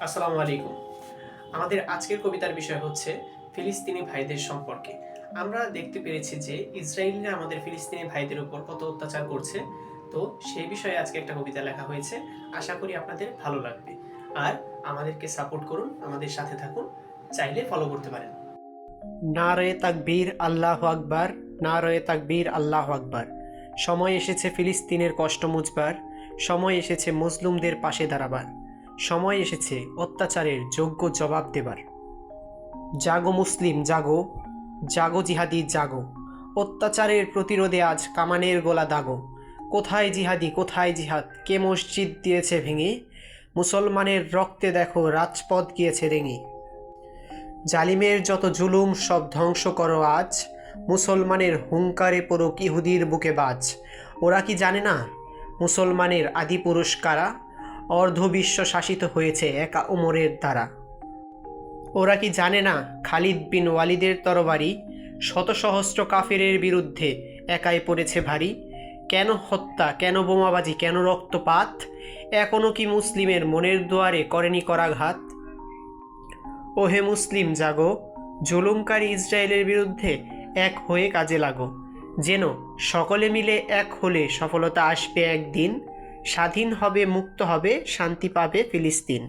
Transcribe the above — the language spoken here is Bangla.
আসসালামু আলাইকুম। আমাদের আজকের কবিতার বিষয় হচ্ছে ফিলিস্তিনি ভাইদের সম্পর্কে। আমরা দেখতে পেরেছি যে ইসরায়েলিরা আমাদের ফিলিস্তিনি ভাইদের উপর কত অত্যাচার করছে। তো সেই বিষয়ে আজকে একটা কবিতা লেখা হয়েছে। আশা করি আপনাদের ভালো লাগবে। আর আমাদেরকে সাপোর্ট করুন, আমাদের সাথে থাকুন, চাইলে ফলো করতে পারেন। নারে তাকবীর আল্লাহু আকবার, নারে তাকবীর আল্লাহু আকবার। সময় এসেছে ফিলিস্তিনের কষ্ট মুছবার, সময় এসেছে মজলুমদের পাশে দাঁড়াবার, সময় এসেছে অত্যাচারের যোগ্য জবাব দেবার। জাগো মুসলিম জাগো, জাগো জিহাদি জাগো, অত্যাচারের প্রতিরোধে আজ কামানের গোলা দাগো। কোথায় জিহাদি কোথায় জিহাদ, কে মসজিদ দিয়েছে ভেঙে, মুসলমানের রক্তে দেখো রাজপথ গিয়েছে রেঙে। জালিমের যত জুলুম সব ধ্বংস করো আজ, মুসলমানের হুঙ্কারে পড়ুক ইহুদির বুকে বাজ। ওরা কি জানে না মুসলমানের আদিপুরুষ কারা, অর্ধবিশ্ব শাসিত হয়েছে একা ওমরের দ্বারা। ওরা কি জানে না খালিদ বিন ওয়ালিদের তরবারি, শত সহস্র কাফেরের বিরুদ্ধে একাই পড়েছে ভারী। কেন হত্যা, কেন বোমাবাজি, কেন রক্তপাত, এখনও কি মুসলিমের মনের দুয়ারে করেনি করাঘাত। ওহে মুসলিম জাগো, জুলুমকারী ইসরায়েলের বিরুদ্ধে এক হয়ে কাজে লাগো। যেন সকলে মিলে এক হলে সফলতা আসবে একদিন, স্বাধীন হবে মুক্ত হবে শান্তি পাবে ফিলিস্তিন।